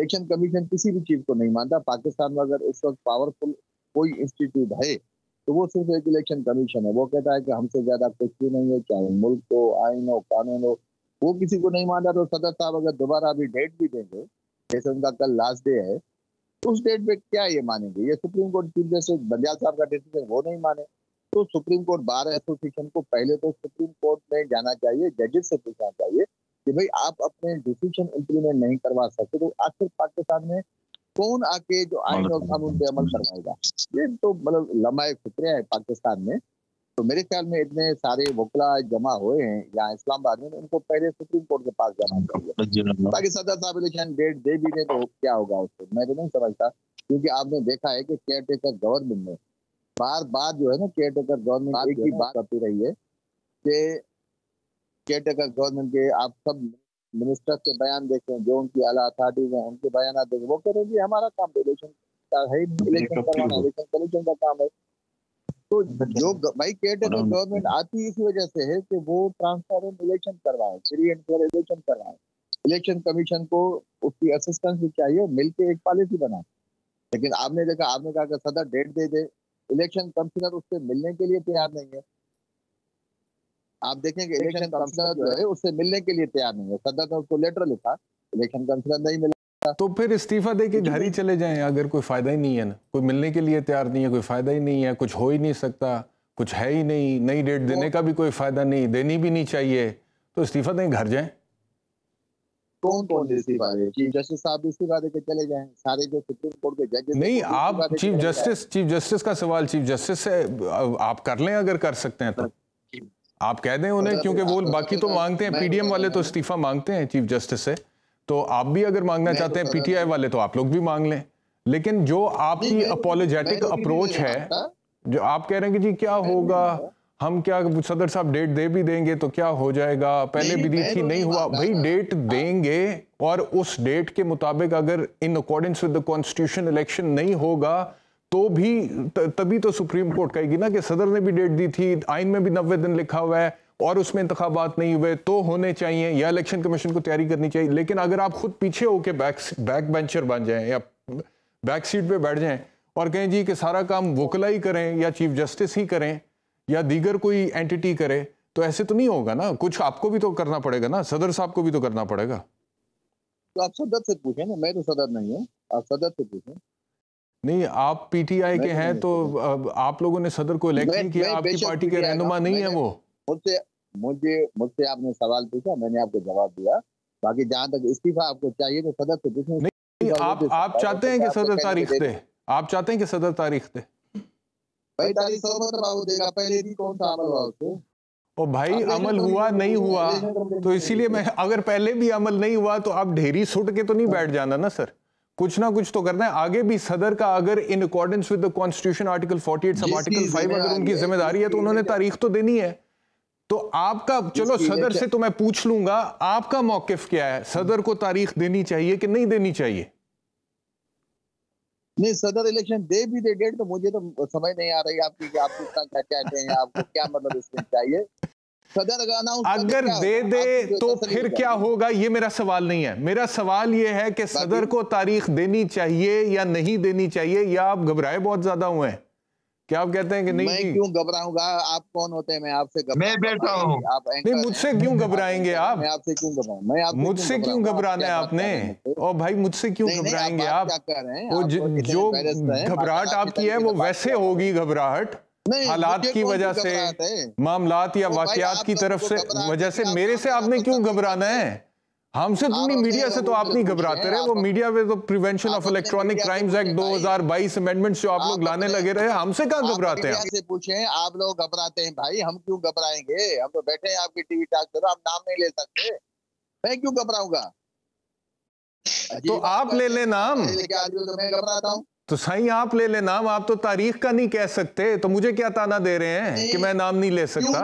Election commission किसी भी चीज को नहीं मानता। पाकिस्तान में अगर इस वक्त पावरफुल कोई इंस्टीट्यूट है तो वो सिर्फ एक इलेक्शन कमीशन है। वो कहता है कि हमसे ज्यादा कुछ भी नहीं है, चाहे मुल्क हो, आइन हो, कानून हो, वो किसी को नहीं मानता। तो सदर साहब अगर दोबारा अभी डेट भी देंगे, जैसे उनका कल लास्ट डे है, तो उस डेट पे क्या ये मानेंगे? ये supreme court chief justice Bandial साहब का डिसीजन वो नहीं माने तो सुप्रीम कोर्ट बार एसोसिएशन को पहले तो सुप्रीम कोर्ट में जाना चाहिए, जजेस से पूछना चाहिए कि भाई आप अपने डिसीजन इम्प्लीमेंट नहीं करवा सकते तो आखिर पाकिस्तान में कौन आके जो आइन और कानून पे अमल करवाएगा? ये तो मतलब लम्हाए फिक्रे है पाकिस्तान में। तो मेरे ख्याल में इतने सारे वकला जमा हुए हैं यहाँ इस्लामाबाद में, उनको पहले सुप्रीम कोर्ट के पास जाना चाहिए। बाकी सदर साहब इलेक्शन डेट दे भी दे तो क्या होगा उससे, मैं तो नहीं समझता। क्योंकि आपने देखा है कि केयर टेकर गवर्नमेंट में बार बार जो है ना, केयर टेकर गवर्नमेंट एक ही बात करती रही है कि केयर टेकर गवर्नमेंट के आप सब मिनिस्टर के बयान देखें, जो उनकी आला अथॉरिटीज हैं उनके बयान देखें, वो कह रहे हैं कि हमारा काम इलेक्शन का है, इलेक्शन करवाना इलेक्शन कमीशन का काम है। तो जो भाई केयर टेकर गवर्नमेंट आती इस वजह से है कि वो ट्रांसपेरेंट इलेक्शन करवाए, फ्री एंड फेयर इलेक्शन करवाए। इलेक्शन कमीशन को उसकी असिस्टेंस भी चाहिए, मिलकर एक पॉलिसी बनाए। लेकिन आपने देखा, आपने कहा कि सदर डेट दे दे, इलेक्शन कमिश्नर उससे मिलने के लिए तैयार नहीं है। आप देखेंगे इलेक्शन कमिश्नर जो है उससे मिलने के लिए तैयार नहीं है। सदर ने उसको लेटर लिखा, इलेक्शन कमिश्नर नहीं मिला। तो फिर इस्तीफा दे के घर ही चले जाएं, अगर कोई फायदा ही नहीं है ना, कोई मिलने के लिए तैयार नहीं है, कोई फायदा ही नहीं है, कुछ हो ही नहीं सकता, कुछ है ही नहीं, नई डेट देने का भी कोई फायदा नहीं, देनी भी नहीं चाहिए, तो इस्तीफा दें घर जाएं। कौन कौन इस्तीफा दे? चीफ जस्टिस साहब इस्तीफा दे के चले जाएं, सारे जो सुप्रीम कोर्ट के जजेस नहीं, आप चीफ जस्टिस का सवाल चीफ जस्टिस से आप कर लें, अगर कर सकते हैं तो आप कह दें उन्हें, क्योंकि वो बाकी तो मांगते हैं, पीडीएम वाले तो इस्तीफा मांगते हैं चीफ जस्टिस से, तो आप भी अगर मांगना चाहते हैं, पीटीआई वाले तो आप लोग भी मांग लें। लेकिन जो आपकी अपोलोजेटिक अप्रोच है, जो आप कह रहे हैं कि जी क्या होगा, हम क्या सदर साहब डेट दे भी देंगे तो क्या हो जाएगा, पहले भी दी थी नहीं हुआ, भाई डेट देंगे और उस डेट के मुताबिक अगर in accordance with the constitution election नहीं होगा तो भी तभी तो सुप्रीम कोर्ट कहेगी ना कि सदर ने भी डेट दी थी, आइन में भी 90 दिन लिखा हुआ है और उसमें इंतखाबात नहीं हुए तो होने चाहिए, या इलेक्शन कमीशन को तैयारी करनी चाहिए। लेकिन अगर आप खुद पीछे होके बैक बेंचर बन जाएं या बैक सीट पे बैठ जाएं और कहें जी कि सारा काम वोकला ही करें या चीफ जस्टिस ही करें या दीगर कोई एंटिटी करे, तो ऐसे तो नहीं होगा ना, कुछ आपको भी तो करना पड़ेगा ना, सदर साहब को भी तो करना पड़ेगा। तो आप सदर से पूछें ना, मैं तो सदर नहीं हूँ, आप सदर से पूछें। नहीं, आप पीटीआई के हैं तो आप लोगों ने सदर को इलेक्ट नहीं किया, आपकी पार्टी के रहनुमा नहीं है वो। मुझसे आपने सवाल पूछा, मैंने आपको जवाब दिया। बाकी जहां तक इस्तीफा आपको चाहिए तो सदर से पूछें। नहीं, आप चाहते हैं कि सदर तारीख दे, आप चाहते हैं कि सदर तारीख दे? भाई तारीख देगा, पहले भी कौन सा अमल हुआ उसको? और भाई अमल हुआ नहीं हुआ तो इसीलिए मैं, अगर पहले भी अमल नहीं हुआ तो आप ढेरी सुट के तो नहीं बैठ जाना ना सर, कुछ ना कुछ तो करना है। आगे भी सदर का अगर in accordance with the constitution article 48 sub article 5 अगर उनकी जिम्मेदारी है तो उन्होंने तारीख तो देनी है। तो आपका, चलो सदर से तो मैं पूछ लूंगा, आपका मौकिफ क्या है, सदर को तारीख देनी चाहिए कि नहीं देनी चाहिए? नहीं, सदर इलेक्शन दे भी दे डेट तो मुझे तो समझ नहीं आ रही आपकी कि आपको क्या कहते हैं, आपको क्या मतलब इसमें चाहिए। सदर अगर दे दे तो फिर क्या होगा, ये मेरा सवाल नहीं है। मेरा सवाल ये है कि सदर को तारीख देनी चाहिए या नहीं देनी चाहिए, या आप घबराए बहुत ज्यादा हुए हैं? क्या आप कहते हैं कि नहीं? मैं क्यों घबराऊंगा? आप कौन होते हैं मैं आपसे मैं बैठा हूँ। नहीं, मुझसे क्यों घबराएंगे आप? मैं आपसे क्यों घबराऊं? मुझसे क्यों घबराना है आपने? और भाई मुझसे क्यों घबराएंगे आप? जो घबराहट आपकी है वो वैसे होगी घबराहट हालात की वजह से, मामलात या वाकयात की तरफ से वजह से। मेरे से आपने क्यों घबराना है? हमसे तो नहीं, मीडिया से तो आप नहीं घबराते रहे। वो मीडिया में तो prevention of electronic crimes act 2022 amendments जो आप लोग लाने लगे रहे, हमसे कहां घबराते हैं? आपसे पूछें, आप लोग घबराते हैं भाई, हम क्यों घबराएंगे? हम तो बैठे हैं आपकी टीवी टॉक पर, आप नाम नहीं ले सकते, मैं क्यों घबराऊंगा? तो आप ले ले नाम, मैं घबराता हूँ तो सही आप ले ले नाम। आप तो तारीख का नहीं कह सकते, तो मुझे क्या ताना दे रहे हैं कि मैं नाम नहीं ले सकता?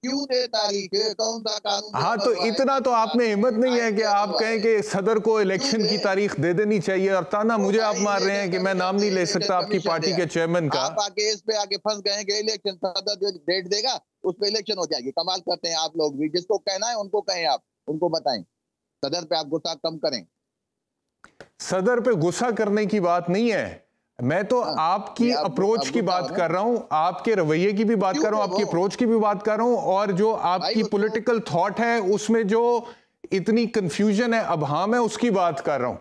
क्यों दे तारीख? कौन सा कानून? हाँ, तो इतना तो आप में हिम्मत नहीं है कि आप कहें कि सदर को इलेक्शन की तारीख दे देनी चाहिए, और ताना मुझे आप मार रहे हैं कि मैं नाम नहीं ले सकता आपकी पार्टी के चेयरमैन का। आप आके इस पे आके फंस गए कि इलेक्शन सदर डेट देगा उस पे इलेक्शन हो जाएगी। कमाल करते हैं आप लोग भी, जिसको कहना है उनको कहें, आप उनको बताएं, सदर पे आप गुस्सा कम करें। सदर पे गुस्सा करने की बात नहीं है, मैं तो आपकी अप्रोच की बात कर रहा हूं, आपके रवैये की भी बात कर रहा हूं, आपकी अप्रोच की भी बात कर रहा हूं, और जो आपकी पॉलिटिकल थॉट है उसमें जो इतनी कंफ्यूजन है, अब हाँ मैं उसकी बात कर रहा हूं,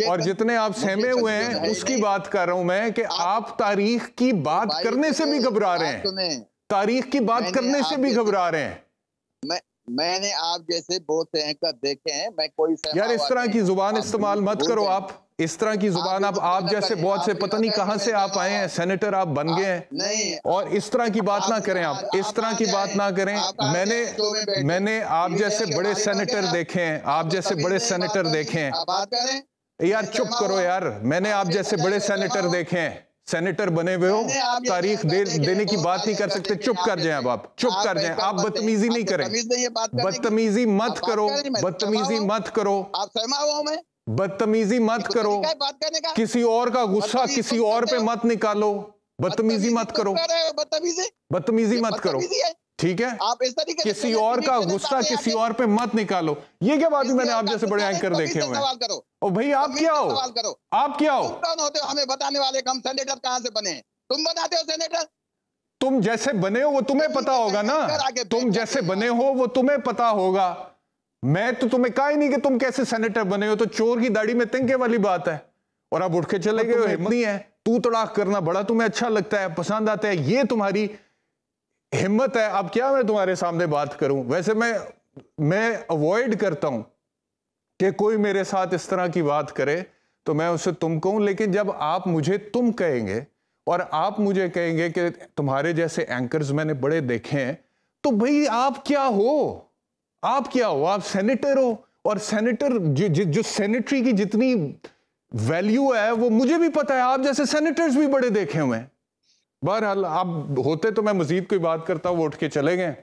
और जितने आप सहमे हुए हैं उसकी बात कर रहा हूं मैं, कि आप तारीख की बात करने से भी घबरा रहे हैं, तारीख की बात करने से भी घबरा रहे हैं। मैंने आप जैसे बहुत से एंकर देखे हैं, मैं कोई यार इस तरह की जुबान इस्तेमाल मत करो, आप इस तरह की जुबान, आप जैसे बहुत से पता नहीं कहां से आप आए हैं, सेनेटर आप बन गए हैं, और इस तरह की बात ना करें, आप इस तरह की बात ना करें। मैंने आप जैसे बड़े सेनेटर देखे हैं, आप जैसे बड़े सेनेटर देखे हैं। यार चुप करो यार, मैंने आप जैसे बड़े सेनेटर देखे हैं, सेनेटर बने हुए हो, तारीख देने की बात नहीं कर सकते, चुप कर जाएं। अब आप चुप कर जाएं, आप बदतमीजी नहीं करें, बदतमीजी मत करो, बदतमीजी मत करो, बदतमीजी मत करो, किसी और का गुस्सा किसी और पे मत निकालो, बदतमीजी मत करो, बदतमीजी मत करो, ठीक है? आप इस तरीके किसी और का गुस्सा किसी और पे मत निकालो। ये क्या बात है? मैंने आप जैसे बड़े एंकर देखे हुए हैं। ओ भाई आप क्या हो? आप क्या हो? तुम कौन होते हो हमें बताने वाले? हम सेनेटर कहां से बने? तुम बनाते हो सेनेटर? तुम जैसे बने हो वो तुम्हें पता होगा ना, तुम जैसे बने हो वो तुम्हें पता होगा। मैं तो तुम्हें कहा ही नहीं कि तुम कैसे सेनेटर बने हो, तो चोर की दाढ़ी में तिनके वाली बात है, और आप उठ के चले गए हो। हिम्मत नहीं है, तू तड़ाक करना बड़ा तुम्हें अच्छा लगता है, पसंद आता है, ये तुम्हारी हिम्मत है। अब क्या मैं तुम्हारे सामने बात करूं? वैसे मैं अवॉइड करता हूं कि कोई मेरे साथ इस तरह की बात करे तो मैं उसे तुम कहूं, लेकिन जब आप मुझे तुम कहेंगे और आप मुझे कहेंगे कि तुम्हारे जैसे एंकर्स मैंने बड़े देखे हैं, तो भाई आप क्या हो? आप क्या हो? आप सेनेटर हो, और सेनेटर जो सेनेटरी की जितनी वैल्यू है वो मुझे भी पता है, आप जैसे सेनेटर्स भी बड़े देखे हुए हैं। बहरहाल आप होते तो मैं मजीद कोई बात करता, वो उठ के चले गए।